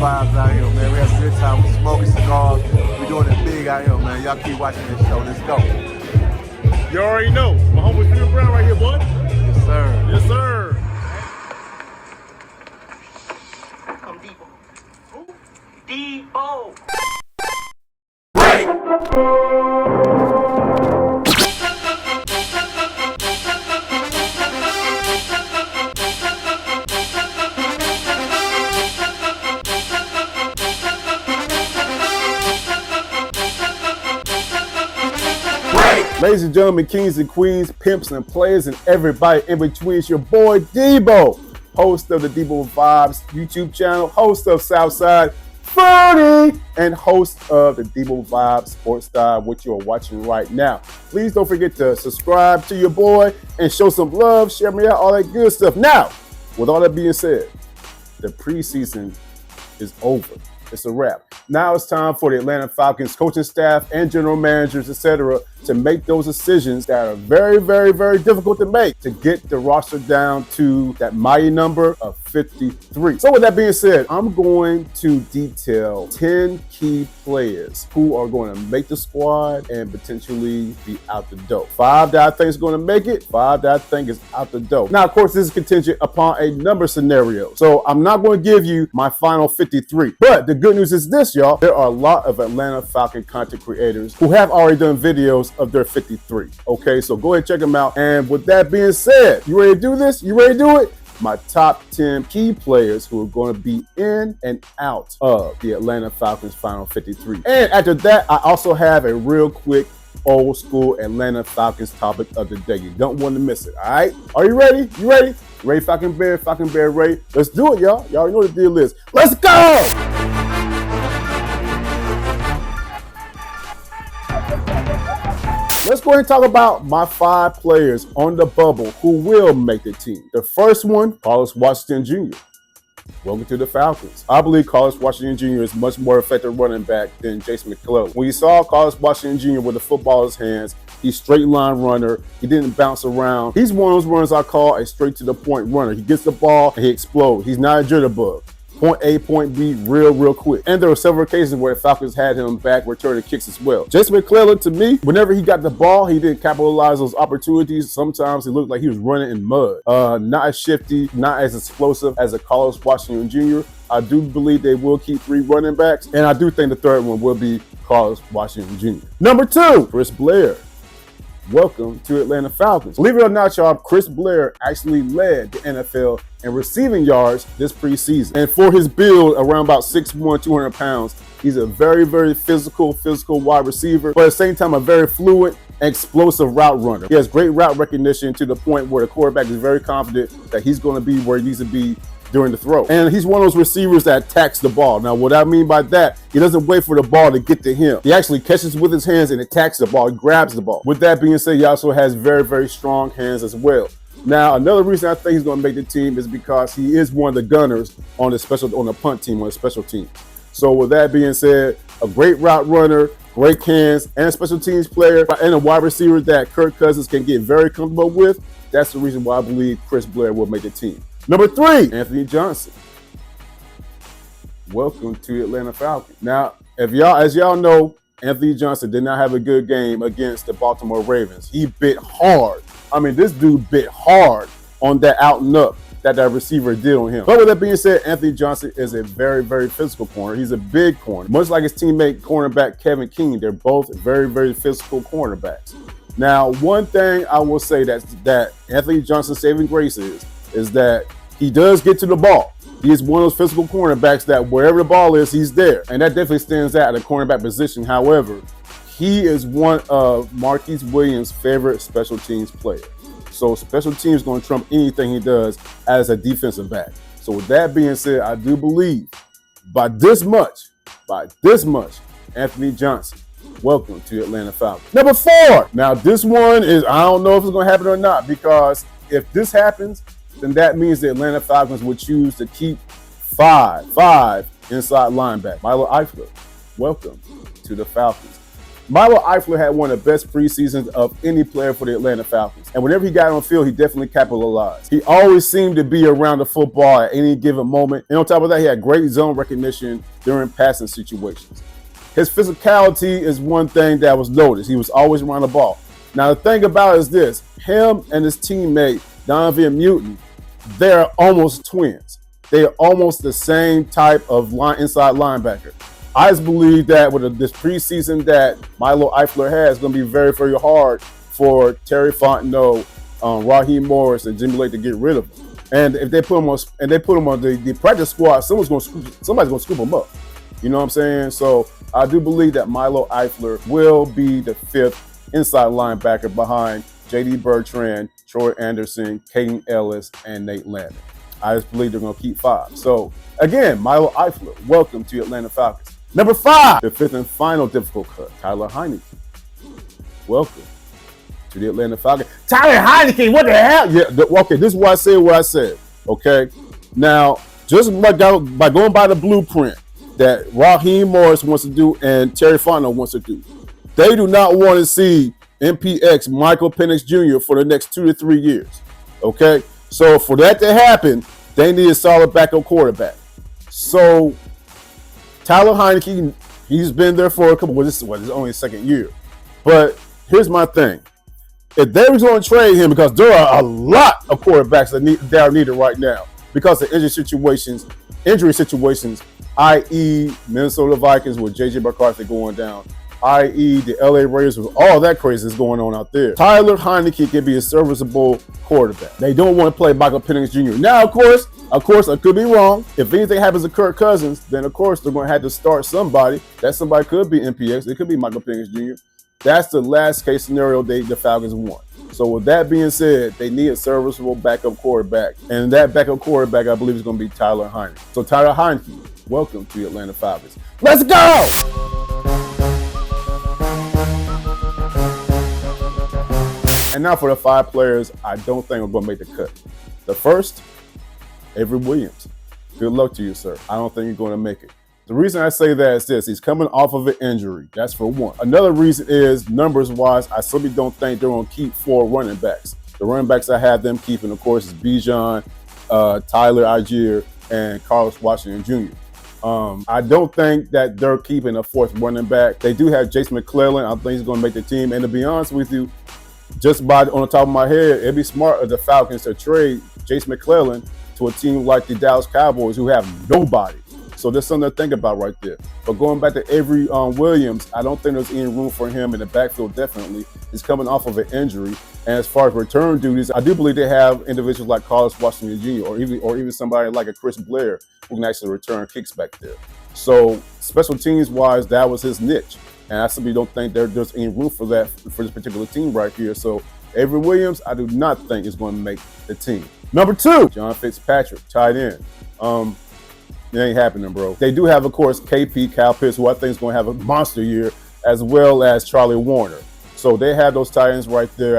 vibes out here, man. We have a good time. We smoking cigars. We doing it big out here, man. Y'all keep watching this show. Let's go. You already know. My homie Phil Brown right here, boy. Yes, sir. Yes, sir. Come Deboe. Who? Deboe. Ladies and gentlemen, kings and queens, pimps and players, and everybody in between, it's your boy Deboe, host of the Deboe Vibes YouTube channel, host of Southside 30, and host of the Deboe Vibes Sports Style, which you are watching right now. Please don't forget to subscribe to your boy and show some love, share me out, all that good stuff. Now, with all that being said, the preseason is over. It's a wrap. Now it's time for the Atlanta Falcons coaching staff and general managers, etc., to make those decisions that are very, very, very difficult to make to get the roster down to that mighty number of 53. So with that being said, I'm going to detail 10 key players who are going to make the squad and potentially be out the door. 5 that I think is going to make it, 5 that I think is out the door. Now, of course, this is contingent upon a number of scenarios. So I'm not going to give you my final 53. But the good news is this, y'all. There are a lot of Atlanta Falcon content creators who have already done videos of their 53. Okay, so go ahead and check them out. And with that being said, you ready to do this? You ready to do it? My top 10 key players who are going to be in and out of the Atlanta Falcons final 53. And after that, I also have a real quick old school Atlanta Falcons topic of the day. You don't want to miss it, all right? Are you ready? You ready? Ready, Falcon Bear ready? Let's do it, y'all. Y'all already know what the deal is. Let's go! Let's go ahead and talk about my 5 players on the bubble who will make the team. The first one, Carlos Washington Jr. Welcome to the Falcons. I believe Carlos Washington Jr. is much more effective running back than Jason McClellan. When you saw Carlos Washington Jr. with the football in his hands, he's straight line runner. He didn't bounce around. He's one of those runners I call a straight to the point runner. He gets the ball and he explodes. He's not a jitterbug. Point A, point B, real quick. And there were several occasions where the Falcons had him back returning kicks as well. Jason McClellan, to me, whenever he got the ball, he didn't capitalize those opportunities. Sometimes he looked like he was running in mud. Not as shifty, not as explosive as a Carlos Washington Jr. I do believe they will keep 3 running backs, and I do think the third one will be Carlos Washington Jr. Number 2, Chris Blair. Welcome to Atlanta Falcons. Believe it or not, y'all, Chris Blair actually led the NFL in receiving yards this preseason. And for his build, around about 6'1", 200 pounds, he's a very, very physical wide receiver, but at the same time, a very fluid and explosive route runner. He has great route recognition to the point where the quarterback is very confident that he's going to be where he needs to be during the throw. And he's one of those receivers that attacks the ball. Now, what I mean by that, he doesn't wait for the ball to get to him. He actually catches with his hands and attacks the ball. He grabs the ball. With that being said, he also has very, very strong hands as well. Now, another reason I think he's going to make the team is because he is one of the gunners on the punt team, on the special team. So with that being said, a great route runner, great hands, and a special teams player, and a wide receiver that Kirk Cousins can get very comfortable with. That's the reason why I believe Chris Blair will make the team. Number 3, Anthony Johnson. Welcome to Atlanta Falcons. Now, as y'all know, Anthony Johnson did not have a good game against the Baltimore Ravens. He bit hard. I mean, this dude bit hard on that out and up that receiver did on him. But with that being said, Anthony Johnson is a very, very physical corner. He's a big corner. Much like his teammate cornerback Kevin King, they're both very, very physical cornerbacks. Now, one thing I will say that Anthony Johnson's saving grace is that he does get to the ball. He is one of those physical cornerbacks that wherever the ball is, he's there. And that definitely stands out at the cornerback position. However, he is one of Marquise Williams' favorite special teams players. So special teams is going to trump anything he does as a defensive back. So with that being said, I do believe by this much, Anthony Johnson, welcome to Atlanta Falcons. Number 4. Now this one is, I don't know if it's going to happen or not, because if this happens, then that means the Atlanta Falcons would choose to keep five inside linebacker. Milo Eifler, welcome to the Falcons. Milo Eifler had one of the best preseasons of any player for the Atlanta Falcons. And whenever he got on the field, he definitely capitalized. He always seemed to be around the football at any given moment. And on top of that, he had great zone recognition during passing situations. His physicality is one thing that was noticed. He was always around the ball. Now, the thing about it is this. Him and his teammate, Donovan Mutant, they're almost twins. They are almost the same type of inside linebacker. I just believe that with this preseason that Milo Eifler has, it's going to be very, very hard for Terry Fontenot, Raheem Morris, and Jimmy Lake to get rid of him. And if they put him on, the practice squad, somebody's going to scoop him up. You know what I'm saying? So I do believe that Milo Eifler will be the 5th inside linebacker behind J.D. Bertrand, Troy Anderson, Caden Ellis, and Nate Landon. I just believe they're going to keep 5. So again, Milo Eifler, welcome to the Atlanta Falcons. Number 5, the 5th and final difficult cut, Tyler Heinicke. Welcome to the Atlanta Falcons. Tyler Heinicke, what the hell? Yeah, okay, this is why I said what I said, okay? Now, just by going by the blueprint that Raheem Morris wants to do and Terry Fontenot wants to do, they do not want to see MPX Michael Penix Jr. for the next 2 to 3 years, okay? So for that to happen, they need a solid backup quarterback. So Tyler Heinicke, he's been there for a couple. Well, this is only his 2nd year. But here's my thing: if they was going to trade him, because there are a lot of quarterbacks that are needed right now because of injury situations, i.e., Minnesota Vikings with J.J. McCarthy going down, i.e., the L.A. Raiders with all that craziness going on out there. Tyler Heinicke can be a serviceable quarterback. They don't want to play Michael Penix Jr. Now, of course, I could be wrong. If anything happens to Kirk Cousins, then of course they're going to have to start somebody. That somebody could be MPX. It could be Michael Penix Jr. That's the last case scenario the Falcons want. So with that being said, they need a serviceable backup quarterback. And that backup quarterback, I believe, is going to be Tyler Heinicke. So Tyler Heinicke, welcome to the Atlanta Falcons. Let's go! And now for the 5 players I don't think are going to make the cut. The first, Avery Williams. Good luck to you, sir. I don't think you're going to make it. The reason I say that is this. He's coming off of an injury. That's for one. Another reason is, numbers-wise, I simply don't think they're going to keep 4 running backs. The running backs I have them keeping, of course, is Bijan, Tyler Algier, and Carlos Washington Jr. I don't think that they're keeping a 4th running back. They do have Jason McClellan. I think he's going to make the team. And to be honest with you, just on the top of my head, it'd be smart of the Falcons to trade Jason McClellan to a team like the Dallas Cowboys who have nobody. So there's something to think about right there. But going back to Avery Williams, I don't think there's any room for him in the backfield, definitely. He's coming off of an injury. And as far as return duties, I do believe they have individuals like Carlos Washington Jr. or even somebody like a Chris Blair who can actually return kicks back there. So special teams-wise, that was his niche. And I simply don't think there's any room for that for this particular team right here. So Avery Williams, I do not think is going to make the team. Number 2, John Fitzpatrick, tight end. It ain't happening, bro. They do have, of course, KP, Kyle Pitts, who I think is going to have a monster year, as well as Charlie Warner. So they have those tight ends right there.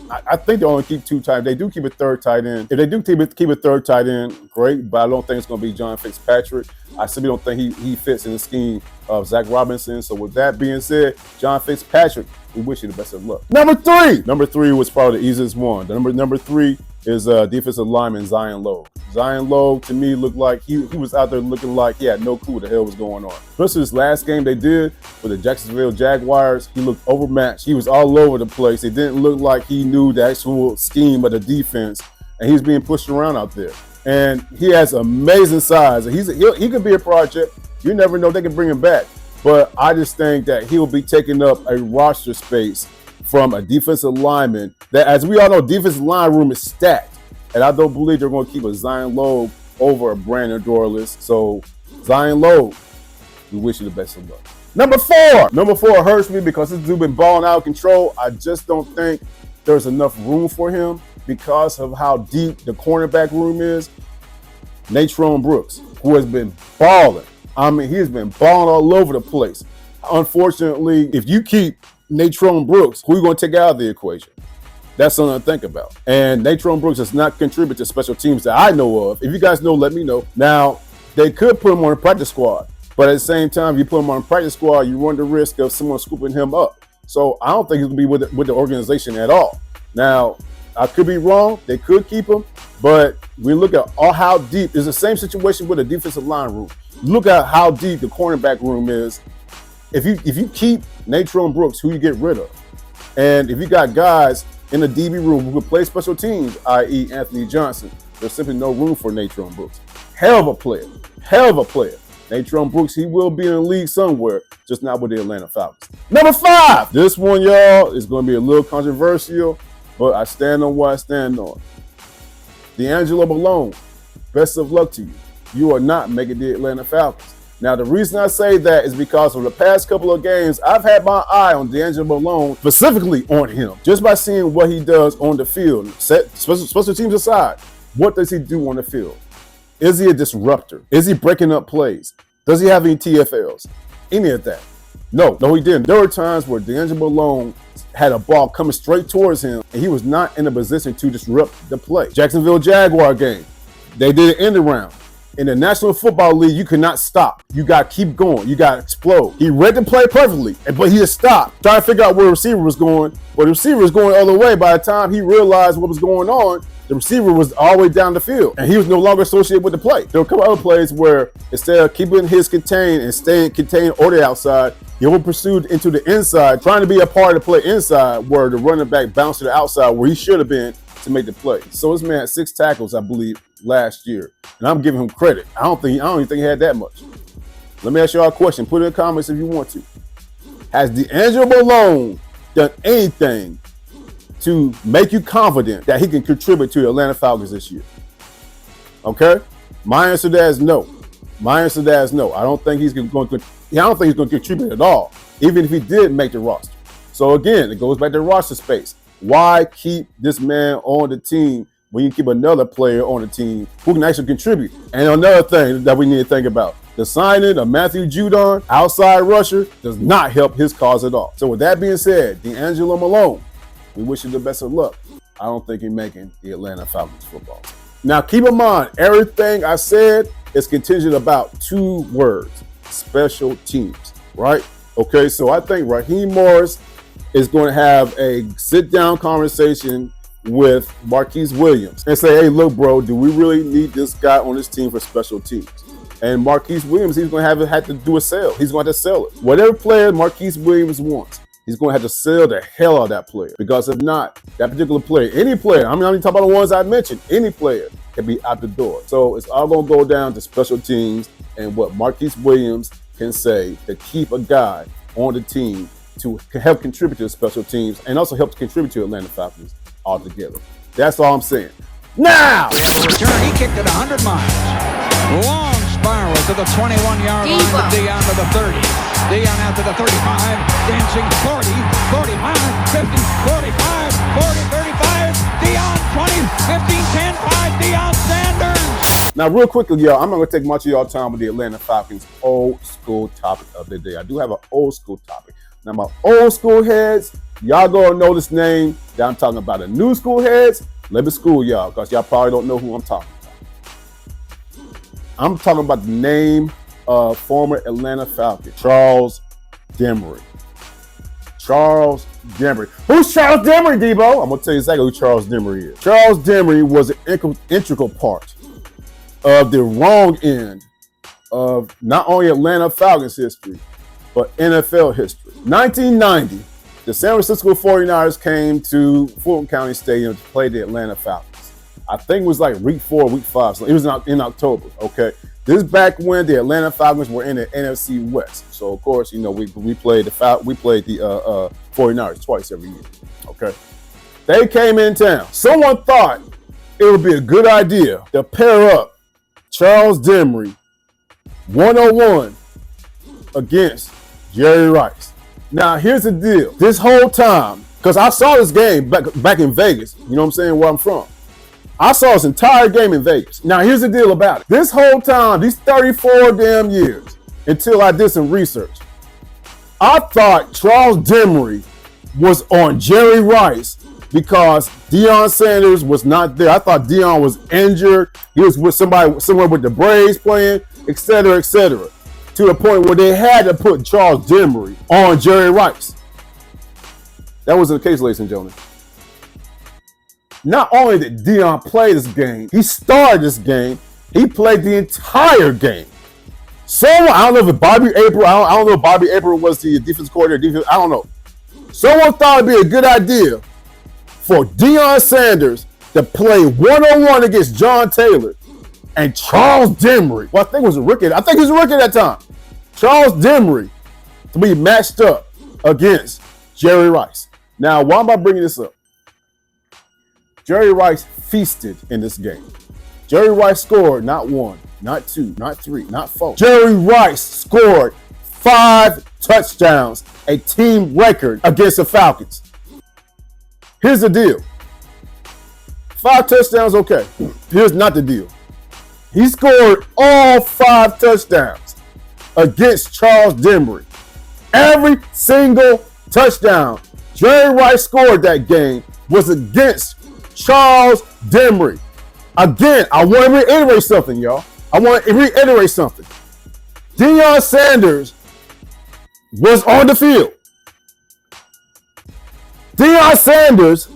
I think they only keep 2 tight ends. They do keep a 3rd tight end. If they do keep a 3rd tight end, great, but I don't think it's going to be John Fitzpatrick. I simply don't think he fits in the scheme of Zach Robinson. So with that being said, John Fitzpatrick, we wish you the best of luck. Number 3. Number 3 was probably the easiest one. The number 3 is defensive lineman Zion Logue. Zion Logue, to me, looked like he was out there looking like he had no clue what the hell was going on. Especially this last game they did with the Jacksonville Jaguars, he looked overmatched. He was all over the place. It didn't look like he knew the actual scheme of the defense, and he's being pushed around out there. And he has amazing size. He could be a project. You never know, they can bring him back. But I just think that he'll be taking up a roster space from a defensive lineman that, as we all know, defensive line room is stacked. And I don't believe they're going to keep a Zion Logue over a Brandon Dorless. So Zion Logue, we wish you the best of luck. Number 4. Number 4 hurts me because this dude been balling out of control. I just don't think there's enough room for him because of how deep the cornerback room is. Natrone Brooks, who has been balling. I mean, he's been balling all over the place. Unfortunately, if you keep Natrone Brooks, who are you going to take out of the equation? That's something to think about. And Natrone Brooks does not contribute to special teams that I know of. If you guys know, let me know. Now, they could put him on a practice squad. But at the same time, if you put him on the practice squad, you run the risk of someone scooping him up. So I don't think he's going to be with the organization at all. Now, I could be wrong. They could keep him. But we look at how deep. It's the same situation with the defensive line room. Look at how deep the cornerback room is. If you keep Natron Brooks, who you get rid of, and if you got guys in the DB room who can play special teams, i.e. Anthony Johnson, there's simply no room for Natron Brooks. Hell of a player. Natron Brooks, he will be in the league somewhere, just not with the Atlanta Falcons. Number 5. This one, y'all, is going to be a little controversial, but I stand on what I stand on. D'Angelo Malone, best of luck to you. You are not making the Atlanta Falcons. Now, the reason I say that is because of the past couple of games, I've had my eye on D'Angelo Malone, specifically on him, just by seeing what he does on the field. Special teams aside, what does he do on the field? Is he a disruptor? Is he breaking up plays? Does he have any TFLs? Any of that? No, he didn't. There were times where D'Angelo Malone had a ball coming straight towards him, and he was not in a position to disrupt the play. Jacksonville Jaguar game, they did an end around. In the National Football League, you cannot stop. You got to keep going. You got to explode. He read the play perfectly, but he just stopped, trying to figure out where the receiver was going. But the receiver was going the other way. By the time he realized what was going on, the receiver was all the way down the field, and he was no longer associated with the play. There were a couple other plays where instead of keeping his contained and staying contained or the outside, he was pursued into the inside, trying to be a part of the play inside, where the running back bounced to the outside where he should have been to make the play. So this man had 6 tackles, I believe, last year, and I'm giving him credit. I don't even think he had that much. Let me ask y'all a question. Put it in the comments if you want to. Has D'Angelo Malone done anything to make you confident that he can contribute to the Atlanta Falcons this year? Okay? My answer to that is no. I don't think he's going to contribute at all, even if he did make the roster. So again, it goes back to roster space. Why keep this man on the team when you keep another player on the team who can actually contribute? And another thing that we need to think about, the signing of Matthew Judon, outside rusher, does not help his cause at all. So with that being said, D'Angelo Malone, we wish you the best of luck. I don't think he's making the Atlanta Falcons football. Now keep in mind, everything I said is contingent about 2 words: special teams, right? Okay, so I think Raheem Morris is going to have a sit-down conversation with Marquise Williams and say, hey, look, bro, do we really need this guy on this team for special teams? And Marquise Williams, he's going to have to do a sell. He's going to have to sell it. Whatever player Marquise Williams wants, he's going to have to sell the hell out of that player. Because if not, that particular player, any player, I'm not even talking about the ones I mentioned, any player can be out the door. So it's all going to go down to special teams and what Marquise Williams can say to keep a guy on the team to help contribute to the special teams and also help to contribute to Atlanta Falcons altogether. That's all I'm saying. Now! We have a return. He kicked it 100 miles. Long spiral to the 21-yard line to Dion to the 30. Dion out to the 35. Dancing 40, 45, 50, 45, 40, 35. Dion 20, 15, 10, 5. Dion Sanders. Now, real quickly, y'all, I'm not going to take much of y'all time with the Atlanta Falcons old school topic of the day. I do have an old school topic. Now, my old school heads, y'all gonna know this name that I'm talking about. The new school heads, let me school y'all, because y'all probably don't know who I'm talking about. I'm talking about the name of former Atlanta Falcon, Charles Demery. Charles Demery. Who's Charles Demery, Deboe? I'm gonna tell you exactly who Charles Demery is. Charles Demery was an integral part of the wrong end of not only Atlanta Falcons history, but NFL history. 1990, the San Francisco 49ers came to Fulton County Stadium to play the Atlanta Falcons. I think it was like week 4, week 5. So it was in October, okay? This is back when the Atlanta Falcons were in the NFC West. So, of course, you know, we played the 49ers twice every year, okay? They came in town. Someone thought it would be a good idea to pair up Charles Demery 101 against Jerry Rice. Now, here's the deal. This whole time, because I saw this game back in Vegas, you know what I'm saying, where I'm from. I saw this entire game in Vegas. Now, here's the deal about it. This whole time, these 34 damn years, until I did some research, I thought Charles Demery was on Jerry Rice because Deion Sanders was not there. I thought Deion was injured. He was with somewhere with the Braves playing, et cetera, et cetera. to the point where they had to put Charles Demery on Jerry Rice. That wasn't the case, ladies and gentlemen. Not only did Deion play this game, he started this game, he played the entire game. Someone, I don't know if it's Bobby April, I don't know if Bobby April was the defense coordinator, I don't know. Someone thought it'd be a good idea for Deion Sanders to play one-on-one against John Taylor and Charles Demery. Well, I think he was a rookie at that time. Charles Demery to be matched up against Jerry Rice. Now, why am I bringing this up? Jerry Rice feasted in this game. Jerry Rice scored not 1, not 2, not 3, not 4. Jerry Rice scored 5 touchdowns, a team record against the Falcons. Here's the deal. 5 touchdowns, okay. Here's not the deal. He scored all 5 touchdowns against Charles Demery. Every single touchdown Jerry Rice scored that game was against Charles Demery. Again, I want to reiterate something, y'all. Deion Sanders was on the field. Deion Sanders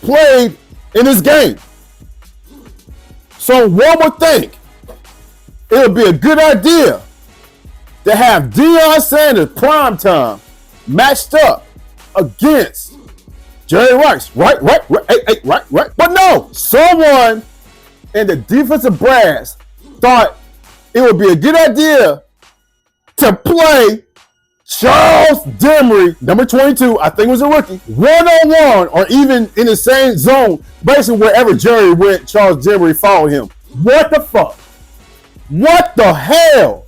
played in this game. So one would think it would be a good idea to have Deion Sanders primetime matched up against Jerry Rice. Right. But no, someone in the defensive brass thought it would be a good idea to play Charles Demery, number 22, I think was a rookie, one-on-one or even in the same zone, basically wherever Jerry went, Charles Demery followed him. What the fuck? What the hell?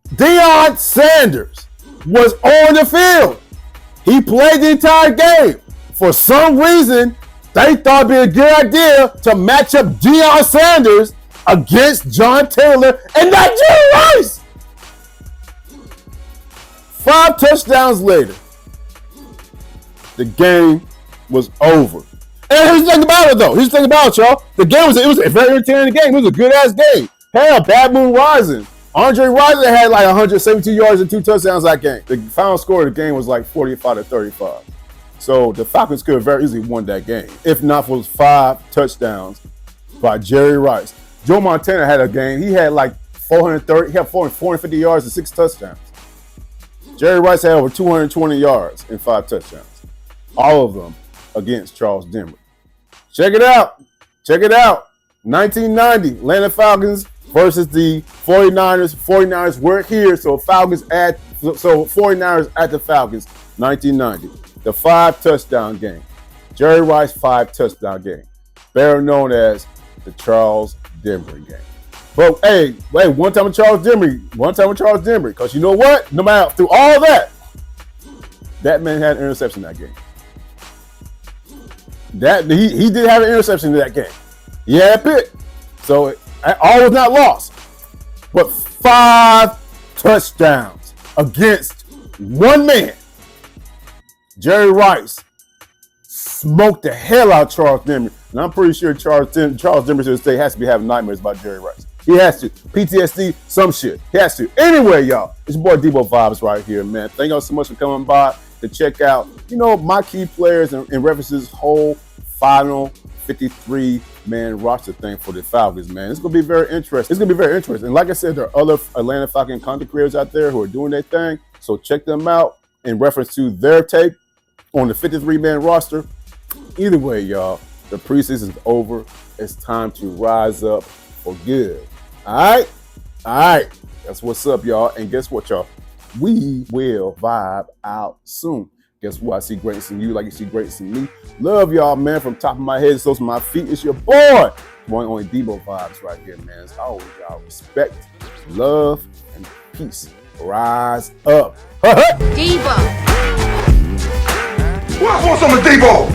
Deion Sanders was on the field. He played the entire game. For some reason, they thought it'd be a good idea to match up Deion Sanders against John Taylor and not Jerry Rice. 5 touchdowns later, the game was over. And here's the thing about it, though. Here's the thing about it, y'all. The game was a very entertaining game. It was a good-ass game. Hell, Bad Moon Rising. Andre Rising had like 172 yards and 2 touchdowns that game. The final score of the game was like 45-35. So the Falcons could have very easily won that game, if not for those 5 touchdowns by Jerry Rice. Joe Montana had a game. He had like 450 yards and 6 touchdowns. Jerry Rice had over 220 yards and 5 touchdowns. All of them against Charles Demery. Check it out. 1990, Atlanta Falcons versus the 49ers. 49ers were here, so 49ers at the Falcons, 1990. The 5 touchdown game. Jerry Rice 5 touchdown game. Better known as the Charles Demery game. But hey, one time with Charles Demery. Because you know what? No matter through all that man had an interception that game. He did have an interception in that game. He had a pick. So all was not lost. But 5 touchdowns against one man. Jerry Rice smoked the hell out of Charles Demery. And I'm pretty sure Charles Demery to this day has to be having nightmares about Jerry Rice. He has to. PTSD, some shit. He has to. Anyway, y'all, it's your boy Deboe Vibes right here, man. Thank y'all so much for coming by to check out, my key players and references whole final 53-man roster thing for the Falcons, man. It's going to be very interesting. And like I said, there are other Atlanta Falcon content creators out there who are doing their thing. So check them out in reference to their take on the 53-man roster. Either way, y'all, the preseason is over. It's time to rise up for good. All right. That's what's up, y'all. And guess what, y'all? We will vibe out soon. Guess what? I see greatness in you like you see greatness in me. Love y'all, man. From top of my head to soles of my feet. It's your boy. One only Deboe Vibes right here, man. As always, y'all, respect, love, and peace. Rise up. Deboe. Who else wants some of Deboe?